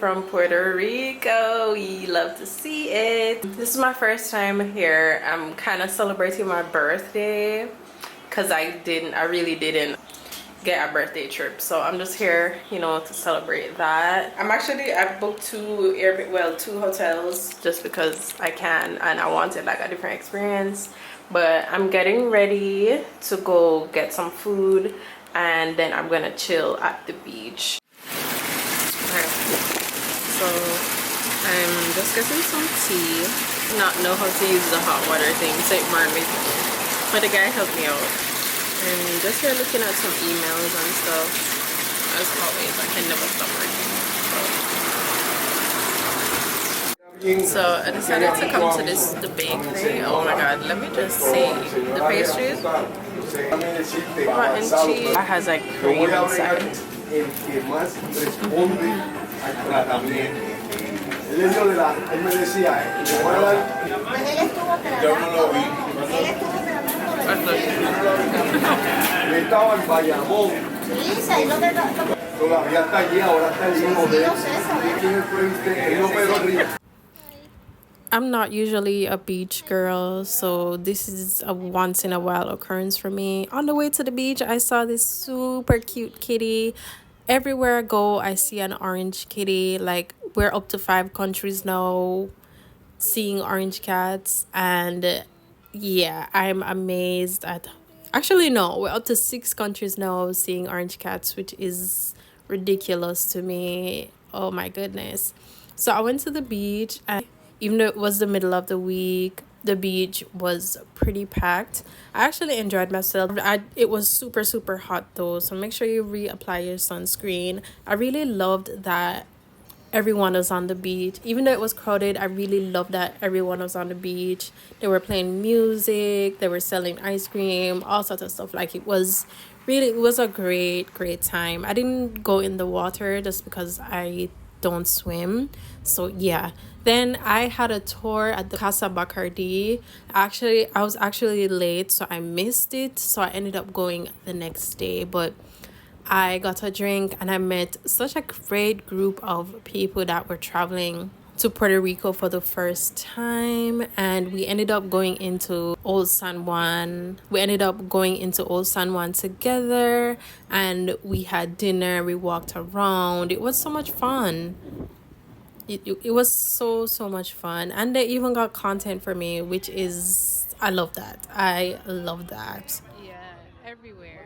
from Puerto Rico. We love to see it. This is my first time here. I'm kind of celebrating my birthday because I really didn't get a birthday trip, so I'm just here, you know, to celebrate that. I booked two hotels just because I can and I wanted like a different experience. But I'm getting ready to go get some food and then I'm gonna chill at the beach. Okay, so I'm just getting some tea. Not know how to use the hot water thing, so it burned me, but the guy helped me out. And just here looking at some emails and stuff. As always, I can never stop working. So I decided to come to the bakery. Oh my god, let me just see. The pastries, cotton cheese. It has like cream inside. I'm not usually a beach girl, so this is a once in a while occurrence for me. On the way to the beach, I saw this super cute kitty. Everywhere I go, I see an orange kitty. Like, we're up to 5 countries now seeing orange cats, and yeah, I'm amazed at, actually no, we're up to 6 countries now seeing orange cats, which is ridiculous to me. Oh my goodness. So I went to the beach, and even though it was the middle of the week, the beach was pretty packed. I actually enjoyed myself. It was super hot though, so make sure you reapply your sunscreen. I really loved that everyone was on the beach. Even though it was crowded, I really loved that everyone was on the beach. They were playing music, they were selling ice cream, all sorts of stuff. Like, it was a great time. I didn't go in the water just because I don't swim, so yeah. Then I had a tour at the Casa Bacardi. I was actually late, so I missed it, so I ended up going the next day. But I got a drink and I met such a great group of people that were traveling to Puerto Rico for the first time, and we ended up going into Old San Juan. Together, and we had dinner, we walked around. It was so much fun. It was so much fun, and they even got content for me, which is, I love that. Yeah, everywhere.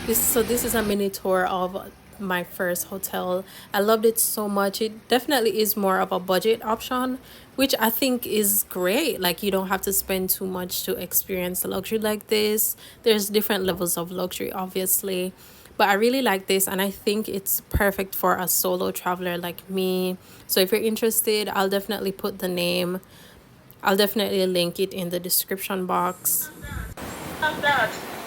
This is a mini tour of my first hotel. I loved it so much. It definitely is more of a budget option, which I think is great. Like, you don't have to spend too much to experience luxury like this. There's different levels of luxury, obviously, but I really like this, and I think it's perfect for a solo traveler like me. So if you're interested, I'll definitely link it in the description box.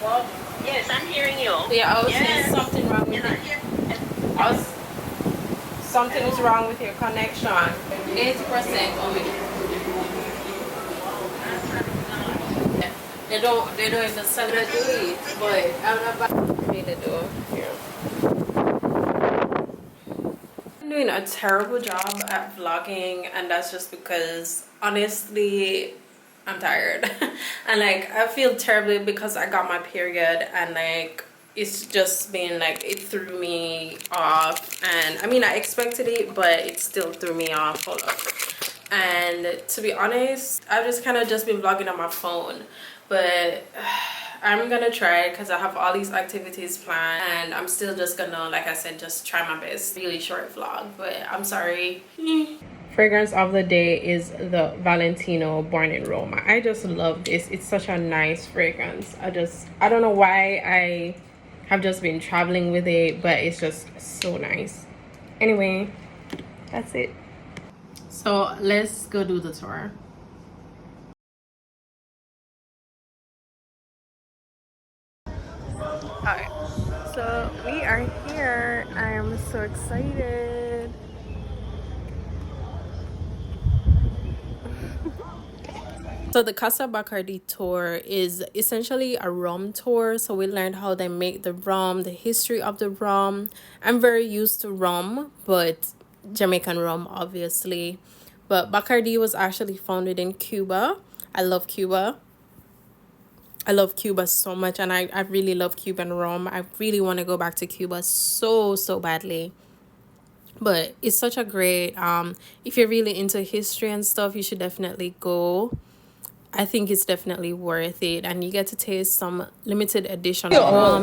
Well, yes, I'm hearing you. Yeah, I was saying something wrong with it. Something is wrong with your connection. 80% only. They don't even sell it to eat, but I'm not about to do here. I'm doing a terrible job at vlogging, and that's just because, honestly, I'm tired. And like, I feel terribly because I got my period, and like, it's just been like, it threw me off. And I mean, I expected it, but it still threw me off. Hold up. And to be honest, I've just kind of just been vlogging on my phone, but I'm gonna try because I have all these activities planned, and I'm still just gonna, like I said, just try my best. Really short vlog, but I'm sorry. Fragrance of the day is the Valentino Born in Roma. I just love this. It's such a nice fragrance. I don't know why I have just been traveling with it, but it's just so nice. Anyway, that's it. So let's go do the tour. Okay, so we are here. I am so excited. So the Casa Bacardi tour is essentially a rum tour. So we learned how they make the rum, the history of the rum. I'm very used to rum, but Jamaican rum, obviously. But Bacardi was actually founded in Cuba. I love Cuba. I love Cuba so much, and I really love Cuban rum. I really want to go back to Cuba so, so badly. But it's such a great, if you're really into history and stuff, you should definitely go. I think it's definitely worth it, and you get to taste some limited edition rum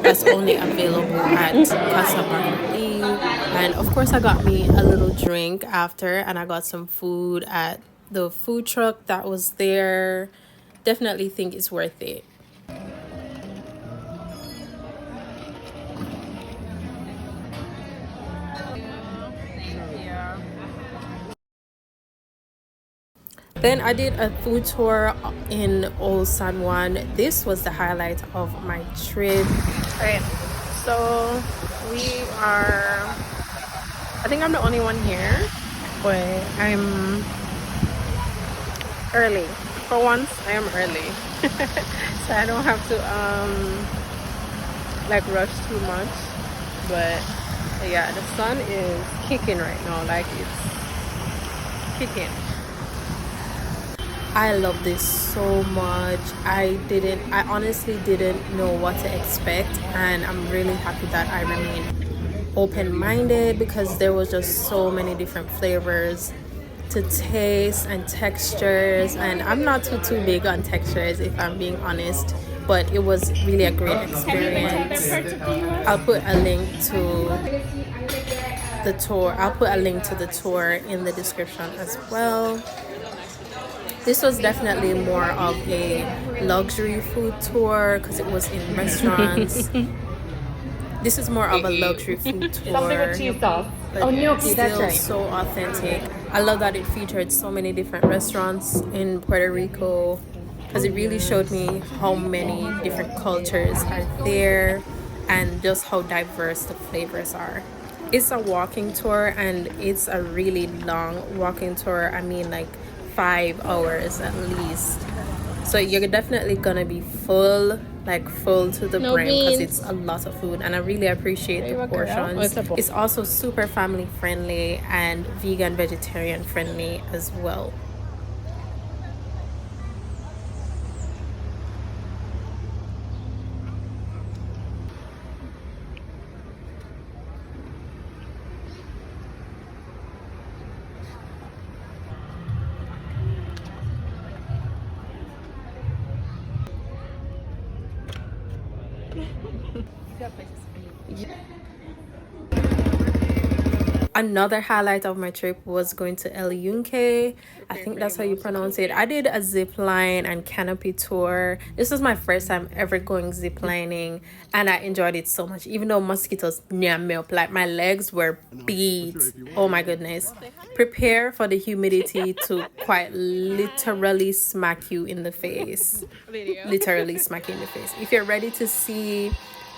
that's only available at Casa Bacardi. And of course, I got me a little drink after, and I got some food at the food truck that was there. Definitely think it's worth it. Then I did a food tour in Old San Juan. This was the highlight of my trip. Alright, so we are, I think I'm the only one here, but I'm early. For once, I am early. So I don't have to like rush too much. But yeah, the sun is kicking right now, like it's kicking. I love this so much. I honestly didn't know what to expect, and I'm really happy that I remained open-minded because there was just so many different flavors to taste and textures, and I'm not too big on textures if I'm being honest, but it was really a great experience. I'll put a link to the tour. I'll put a link to the tour in the description as well. This was definitely more of a luxury food tour because it was in restaurants. This is more of a luxury food tour. Something with cheese sauce. Oh, gnocchi, that's right. So authentic. I love that it featured so many different restaurants in Puerto Rico because it really showed me how many different cultures are there and just how diverse the flavors are. It's a walking tour, and it's a really long walking tour. I mean, like 5 hours at least. So you're definitely gonna be full, like full to the brim, because it's a lot of food, and I really appreciate the portions. It's also super family friendly and vegan, vegetarian friendly as well. Another highlight of my trip was going to El Yunque. I think that's how you pronounce it. I did a zip line and canopy tour. This was my first time ever going zip lining, and I enjoyed it so much, even though mosquitoes near me up, like my legs were beat. Oh my goodness. Prepare for the humidity to quite literally smack you in the face. Literally smack you in the face. If you're ready to see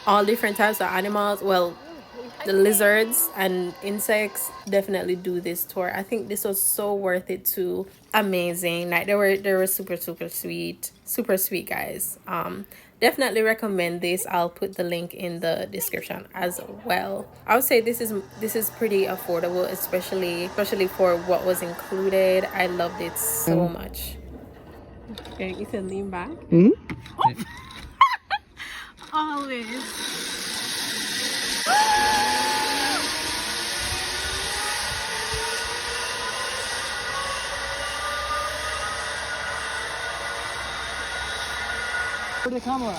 all different types of animals, well, the lizards and insects, definitely do this tour. I think this was so worth it too. Amazing. Like they were super sweet guys. Definitely recommend this. I'll put the link in the description as well. I would say this is pretty affordable, especially for what was included. I loved it so much. Okay, you can lean back. Always. For the camera.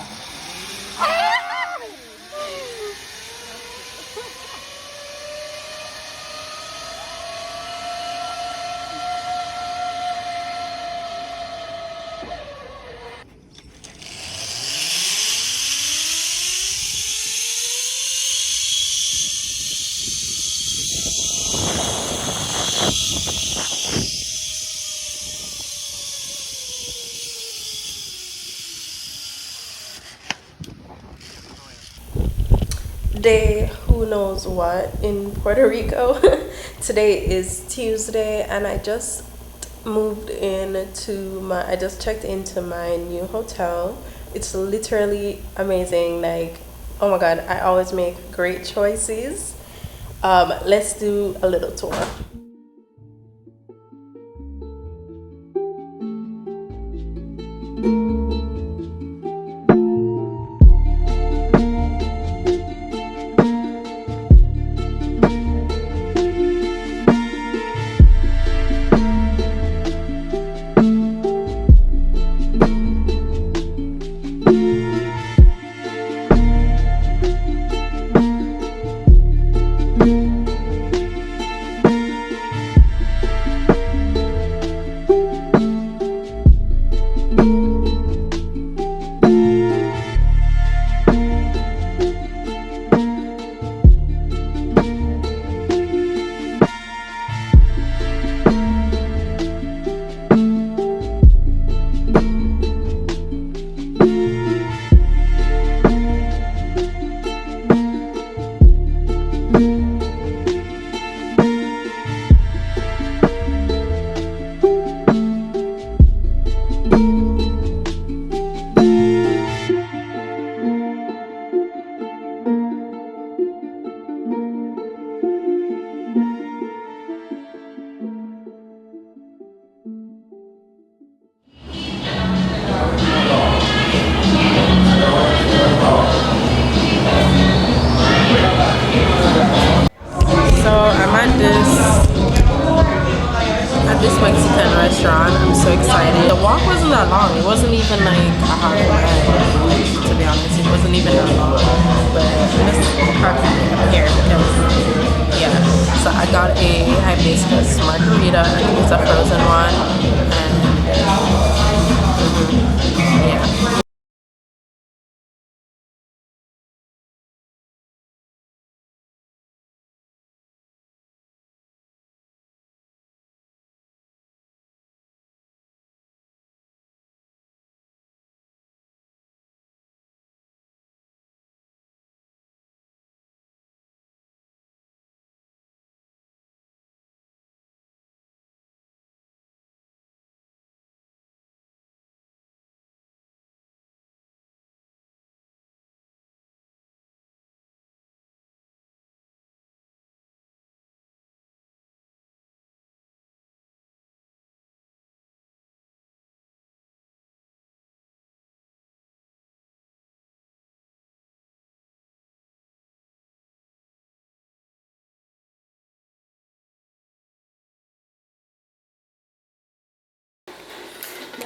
Day who knows what in Puerto Rico. Today is Tuesday, and I just moved in to my, I just checked into my new hotel. It's literally amazing. Like, oh my God, I always make great choices. Let's do a little tour. So I'm at this Mexican restaurant. I'm so excited. The walk wasn't that long. It wasn't even like a half a mile, to be honest. It wasn't even that long. But I'm just happy I'm here because, yeah. So I got a hibiscus margarita. I think it's a frozen one. And, yeah.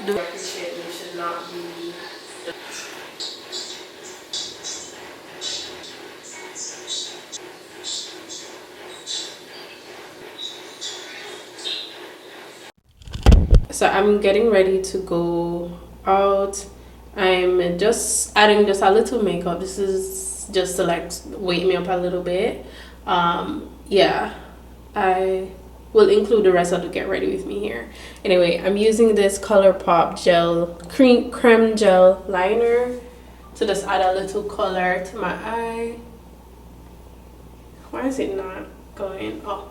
Do appreciate you should not be. So I'm getting ready to go out. I'm just adding just a little makeup. This is just to like wake me up a little bit. Yeah, I will include the rest of the get ready with me here. Anyway, I'm using this ColourPop gel creme gel liner to just add a little color to my eye. Why is it not going? Oh,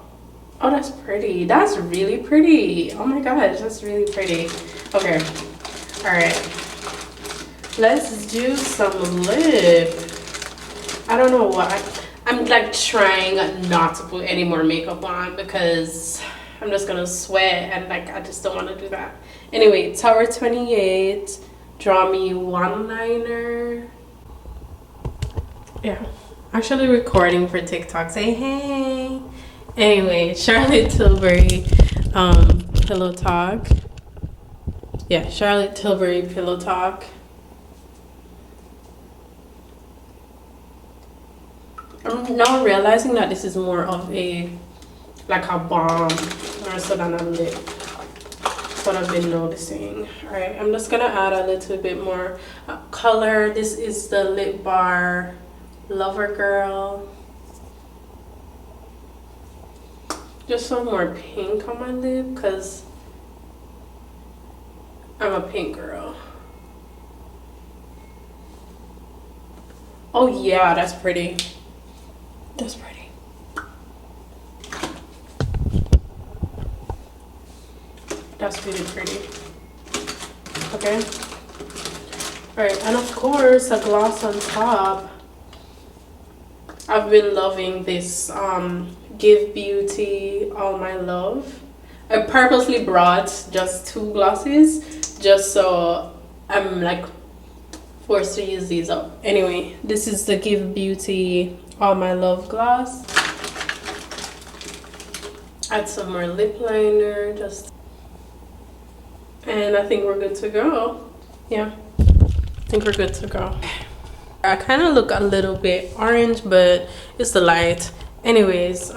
that's pretty. That's really pretty. Oh my gosh, that's really pretty. Okay, all right. Let's do some lip. I don't know why. I'm like trying not to put any more makeup on because I'm just gonna sweat and like I just don't want to do that. Anyway, Tower 28. Draw me one liner. Yeah, actually recording for TikTok. Say hey. Anyway, Charlotte Tilbury Pillow Talk. Yeah, Charlotte Tilbury Pillow Talk. I'm now realizing that this is more of a like a balm more so than a lip. That's what I've been noticing. Alright, I'm just gonna add a little bit more color. This is the Lip Bar Lover Girl. Just some more pink on my lip because I'm a pink girl. Oh yeah, that's pretty. That's pretty. That's really pretty. Okay. Alright, and of course a gloss on top. I've been loving this Give Beauty All My Love. I purposely brought just 2 glosses just so I'm like forced to use these up. Anyway, this is the Give Beauty All My Love gloss. Add some more lip liner, and I think we're good to go. Yeah, I think we're good to go. I kind of look a little bit orange, but it's the light. Anyways,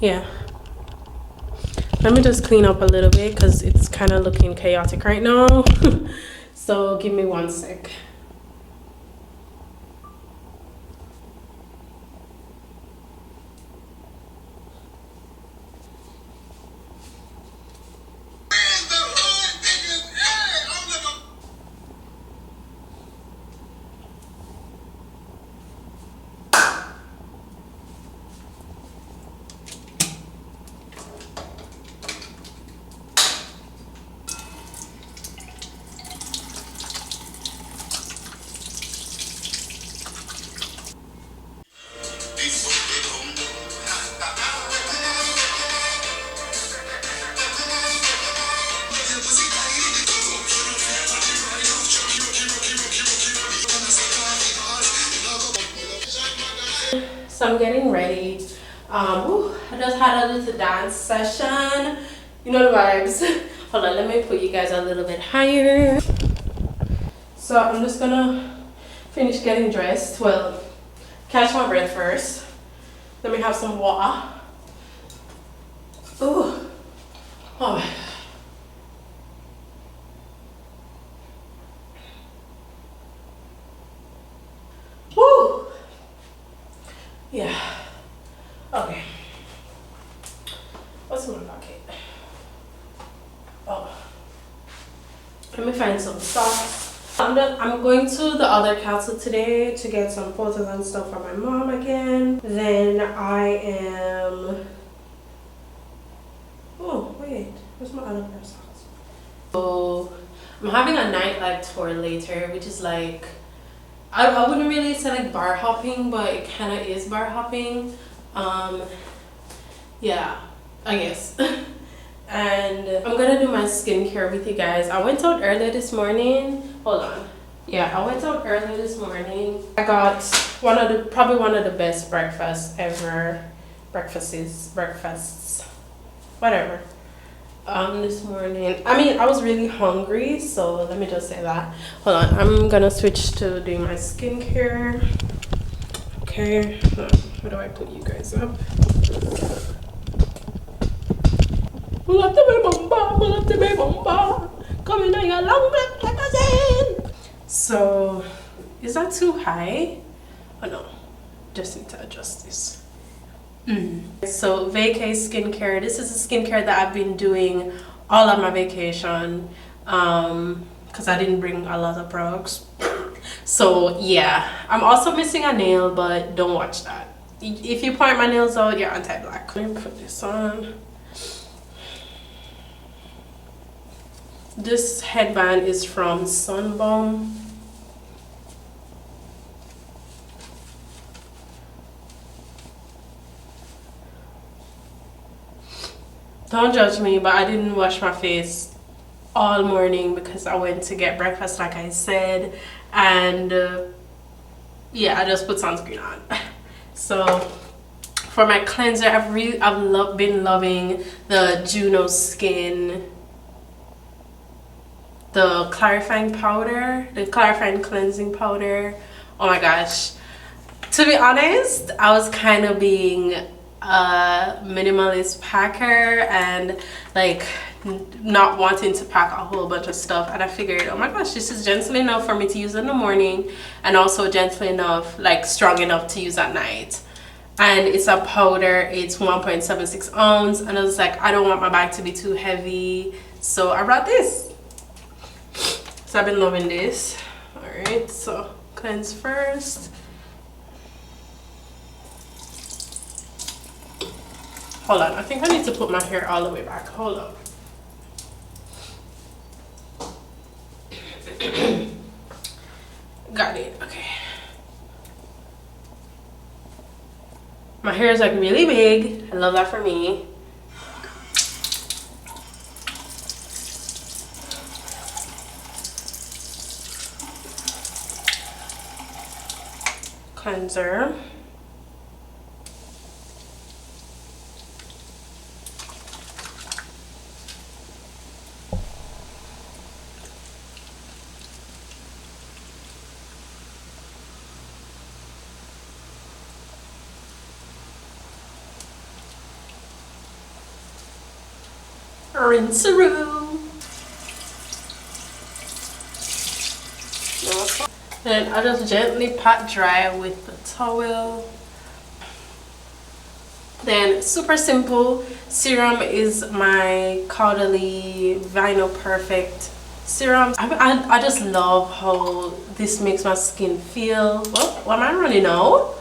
yeah. Let me just clean up a little bit because it's kind of looking chaotic right now. So give me 1 sec. So I'm getting ready. I just had a little dance session. You know the vibes. Hold on, let me put you guys a little bit higher. So I'm just gonna finish getting dressed. Well, catch my breath first. Let me have some water. Ooh. Oh my God. Woo! Yeah. Okay. What's in my pocket? Oh. Let me find some socks. I'm going to the other castle today to get some photos and stuff for my mom again. Then I am... Oh, wait. Where's my other pair of socks? So, I'm having a nightlife tour later, which is like... I wouldn't really say like bar hopping, but it kind of is bar hopping. Yeah, I guess. And I'm gonna do my skincare with you guys. I went out early this morning. Hold on. Yeah, I went out early this morning. I got probably one of the best breakfasts ever. Breakfasts, whatever. This morning, I mean, I was really hungry, so let me just say that. Hold on, I'm gonna switch to doing my skincare. Okay, where do I put you guys up? Pull up the baby bomba, coming on your long black magazine. So, is that too high? Oh no, just need to adjust this. So vacay skincare, this is a skincare that I've been doing all of my vacation because I didn't bring a lot of products. So yeah, I'm also missing a nail, but don't watch that. If you point my nails out, you're anti-black. Let me put this on. This headband is from Sunbum. Don't judge me, but I didn't wash my face all morning because I went to get breakfast like I said, and yeah, I just put sunscreen on. So for my cleanser, I've been loving the Juno Skin, the clarifying powder, the clarifying cleansing powder. Oh my gosh, to be honest, I was kind of being a minimalist packer and like not wanting to pack a whole bunch of stuff, and I figured, oh my gosh, this is gentle enough for me to use in the morning and also gentle enough, like strong enough to use at night. And it's a powder, it's 1.76 ounce, and I was like, I don't want my bag to be too heavy, so I brought this. So I've been loving this. All right, so cleanse first. Hold on, I think I need to put my hair all the way back. Hold up. Got it. Okay. My hair is like really big. I love that for me. Cleanser. Rinse-a-roo. And I just gently pat dry with the towel. Then super simple serum is my Caudalie Vinyl Perfect serum. I just love how this makes my skin feel. Well, am I running out?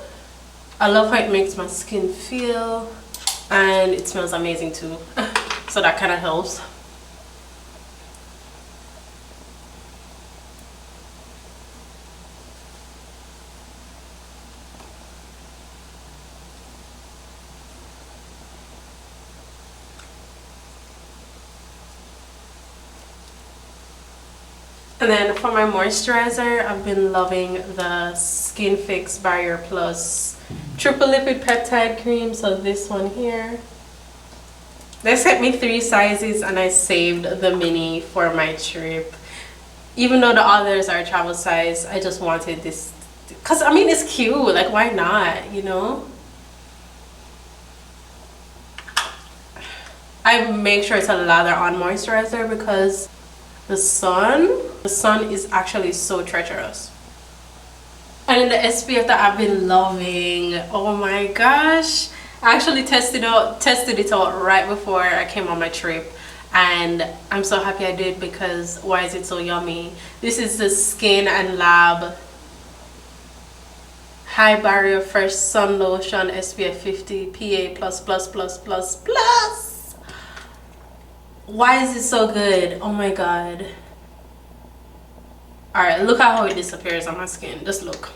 I love how it makes my skin feel, and it smells amazing too. So that kind of helps. And then for my moisturizer, I've been loving the Skin Fix Barrier Plus Triple Lipid Peptide Cream. So this one here. They sent me 3 sizes and I saved the mini for my trip. Even though the others are travel size, I just wanted this. Because, I mean, it's cute. Like, why not, you know? I make sure it's a lather on moisturizer because the sun is actually so treacherous. And then the SPF that I've been loving, oh my gosh, I actually tested it out right before I came on my trip, and I'm so happy I did because why is it so yummy? This is the Skin and Lab High Barrier Fresh Sun Lotion SPF 50 PA++++++. Why is it so good? Oh my god. Alright, look at how it disappears on my skin. Just look.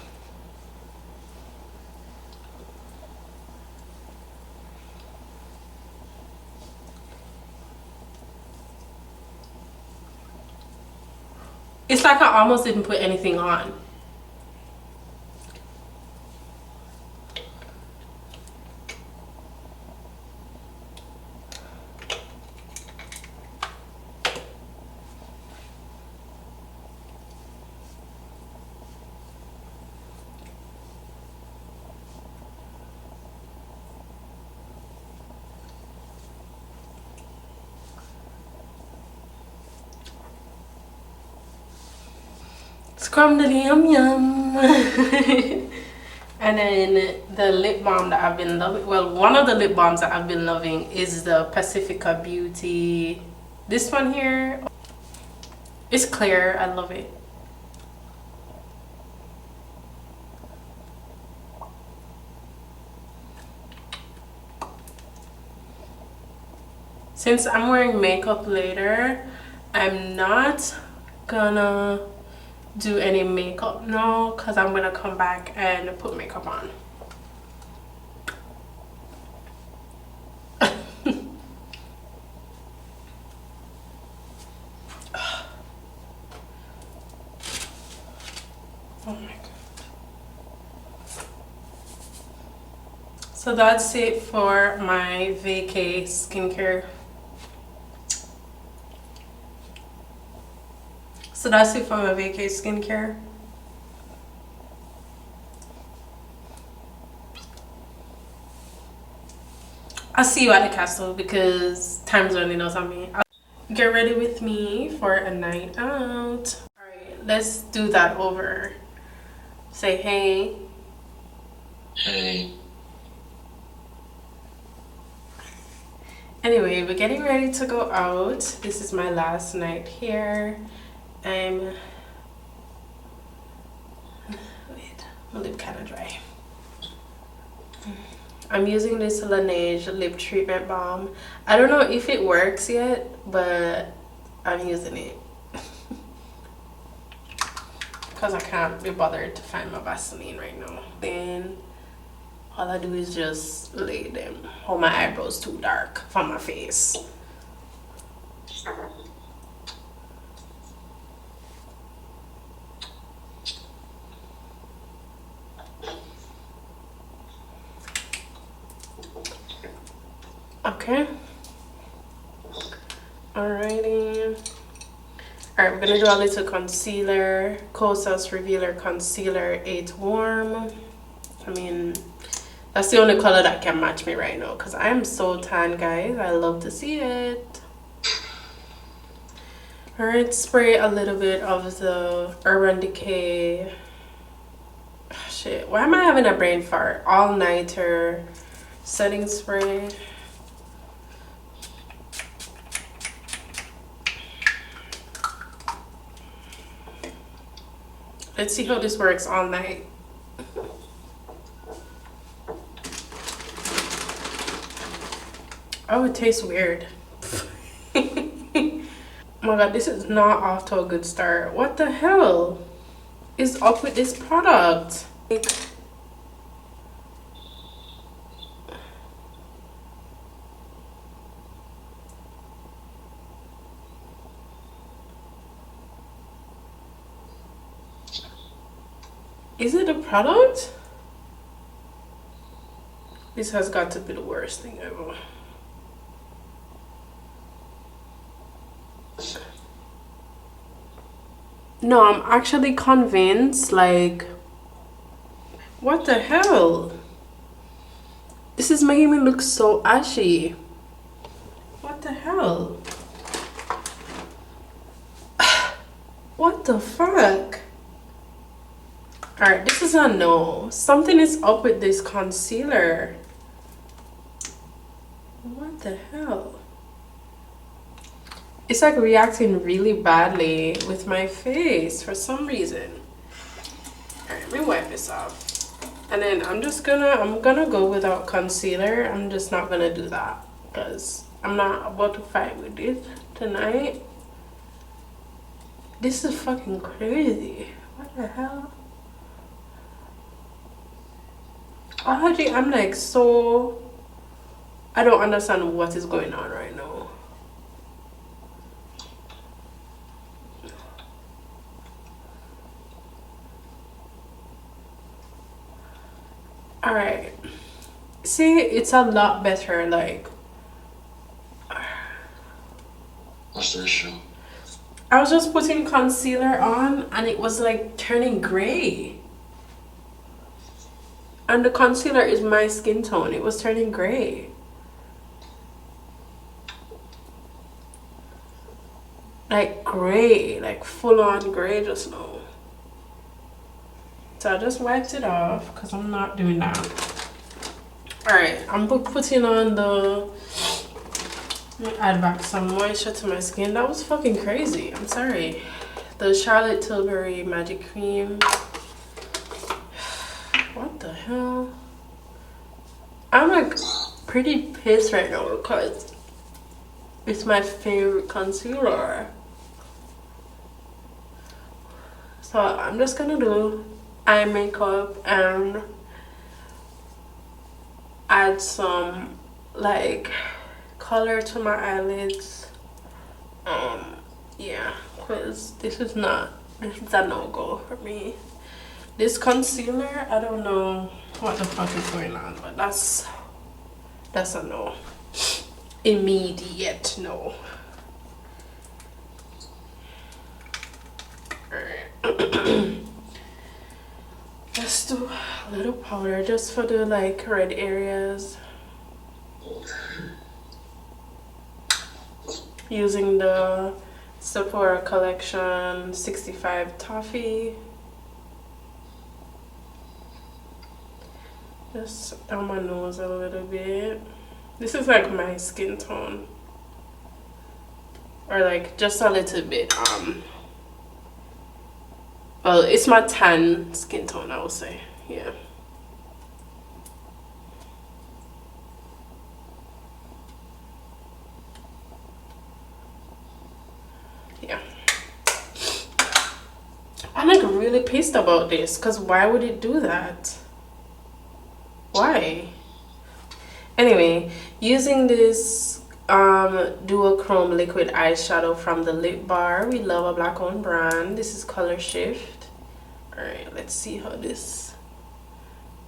It's like I almost didn't put anything on. Scrumdiddly yum yum. And then the lip balm that I've been loving, well, one of the lip balms that I've been loving is the Pacifica Beauty. This one here, it's clear. I love it. Since I'm wearing makeup later, I'm not gonna do any makeup now because I'm gonna come back and put makeup on. Oh my god. So that's it for my vacay skincare. So that's it for my vacay skincare. I'll see you at the castle because time's running out on me. Get ready with me for a night out. Alright, let's do that over. Say hey. Hey. Anyway, we're getting ready to go out. This is my last night here. Wait, my lip kind of dry. I'm using this Laneige lip treatment balm. I don't know if it works yet, but I'm using it because I can't be bothered to find my Vaseline right now. Then all I do is just lay them. Oh, my eyebrows too dark for my face. Okay. Alrighty. Alright, we're gonna do a little concealer. Kosas Revealer Concealer 8 Warm. I mean, that's the only color that can match me right now because I am so tan, guys. I love to see it. Alright, spray a little bit of the Urban Decay. Shit, why am I having a brain fart? All Nighter setting spray. Let's see how this works all night. Oh, it tastes weird. Oh my god, this is not off to a good start. What the hell is up with this product? Is it a product? This has got to be the worst thing ever. No, I'm actually convinced, like, what the hell? This is making me look so ashy. What the hell? What the fuck? Alright, this is a no. Something is up with this concealer. What the hell? It's like reacting really badly with my face for some reason. Alright, let me wipe this off. And then I'm gonna go without concealer. I'm just not gonna do that because I'm not about to fight with this tonight. This is fucking crazy. What the hell? Already, I'm like so... I don't understand what is going on right now. Alright. See, it's a lot better, like... What's the issue? I was just putting concealer on and it was like turning gray. And the concealer is my skin tone. It was turning gray. Like gray, like full on gray just now. So I just wiped it off because I'm not doing that. Alright, I'm putting on the... Let me add back some moisture to my skin. That was fucking crazy. I'm sorry. The Charlotte Tilbury Magic Cream. What the hell? I'm like pretty pissed right now because it's my favorite concealer. So I'm just gonna do eye makeup and add some like color to my eyelids. Yeah, because this is a no-go for me. This concealer, I don't know what the fuck is going on, but that's a no. Immediate no. Alright. Let's do a little powder just for the like red areas. Using the Sephora Collection 65 Toffee. Just down my nose a little bit. This is like my skin tone. Or like just a little bit. Well, it's my tan skin tone, I would say. Yeah. Yeah. I'm like really pissed about this because why would it do that? Why? Anyway, using this duochrome liquid eyeshadow from the Lip Bar. We love a black owned brand. This is Color Shift. Alright, let's see how this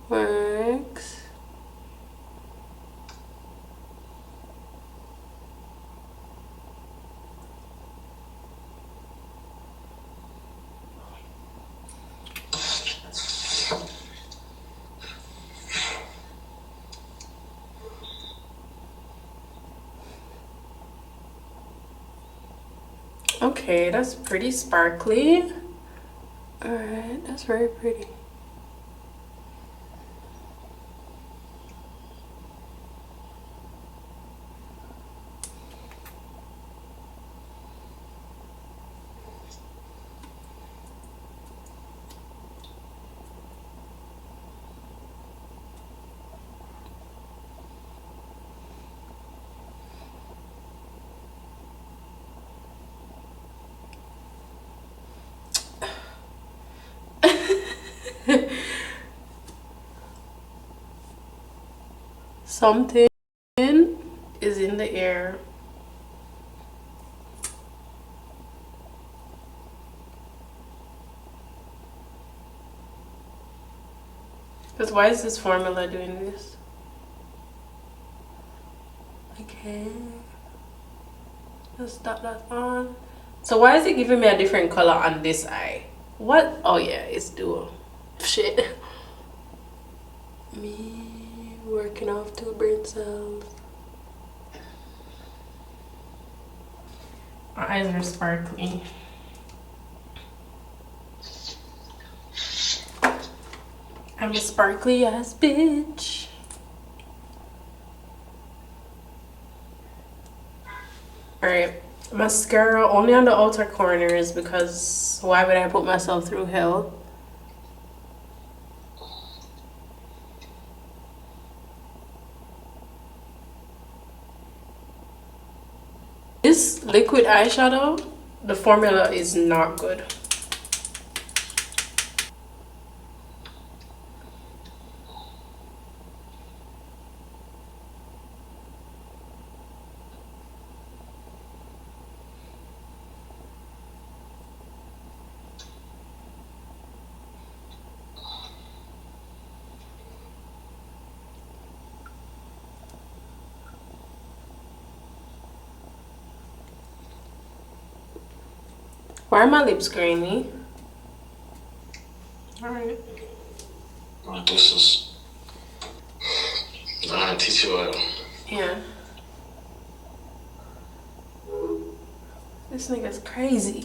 works. Okay, that's pretty sparkly. Alright, that's very pretty. Something is in the air. Because why is this formula doing this? Okay. Let's dot that on. So why is it giving me a different color on this eye? What? Oh yeah, it's dual. Shit. Me working off 2 brain cells. My eyes are sparkly. I'm a sparkly ass bitch. Alright, mascara only on the outer corners because why would I put myself through hell? This liquid eyeshadow, the formula is not good. Why are my lips grainy? Alright. This is teach you oil. Yeah. This nigga's crazy.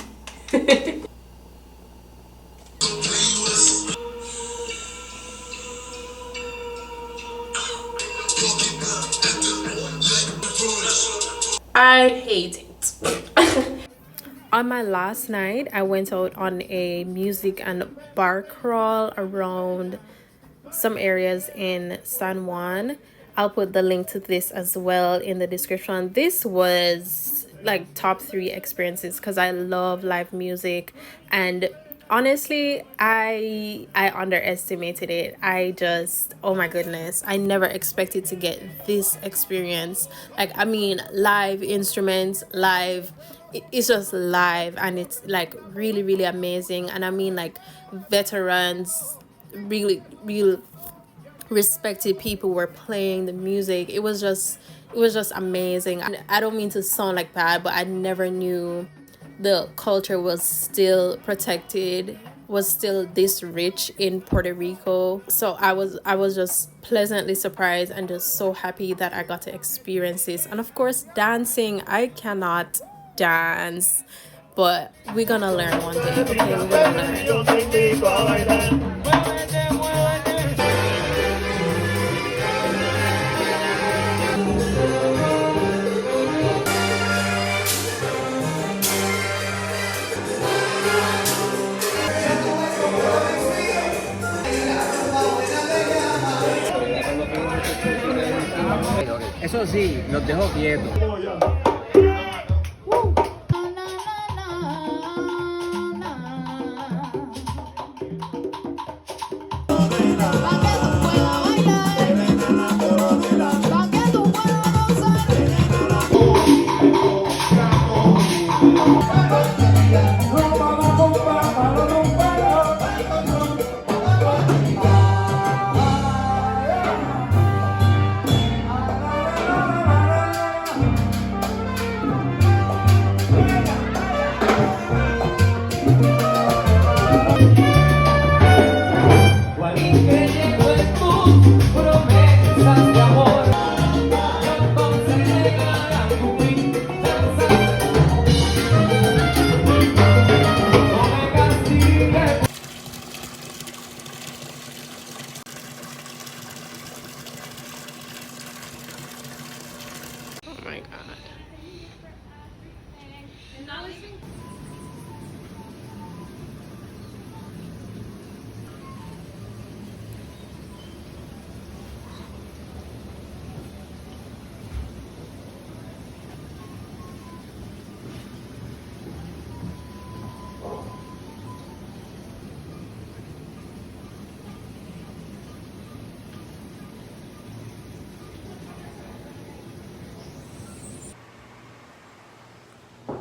I hate it. On my last night, I went out on a music and bar crawl around some areas in San Juan. I'll put the link to this as well in the description. This was like top 3 experiences because I love live music, and honestly I underestimated it. I just, oh my goodness, I never expected to get this experience. Like, I mean, live instruments, live, it's just live, and it's like really really amazing. And I mean, like, veterans, really real respected people were playing the music. It was just amazing. And I don't mean to sound like bad, but I never knew the culture was still protected, was still this rich in Puerto Rico. So I was just pleasantly surprised and just so happy that I got to experience this. And of course, dancing, I cannot dance, but we're gonna learn one day. Okay, we're gonna learn. Eso sí, los dejo quietos. Oh my god.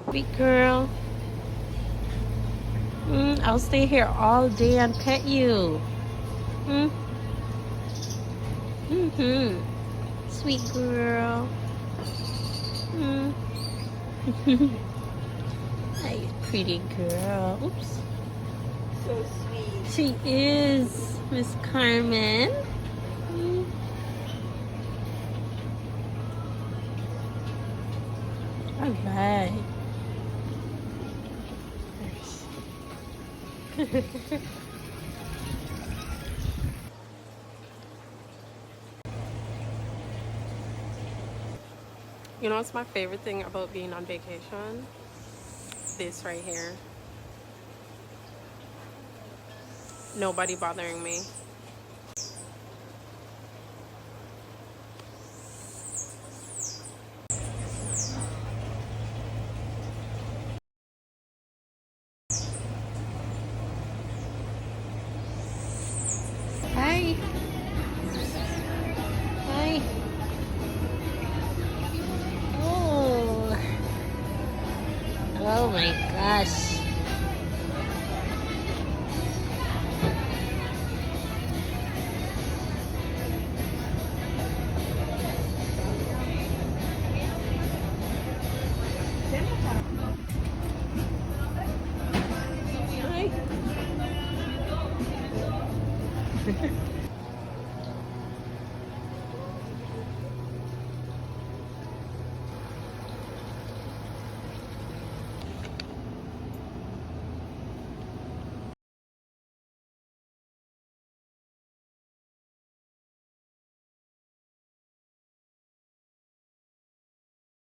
Sweet girl. I'll stay here all day and pet you. Mm. Mm-hmm. Sweet girl. Mm. Hi, pretty girl. Oops. So sweet. She is, Miss Carmen. Mm. All right. You know what's my favorite thing about being on vacation? This right here. Nobody bothering me. Hi. Hi. Oh. Oh my gosh.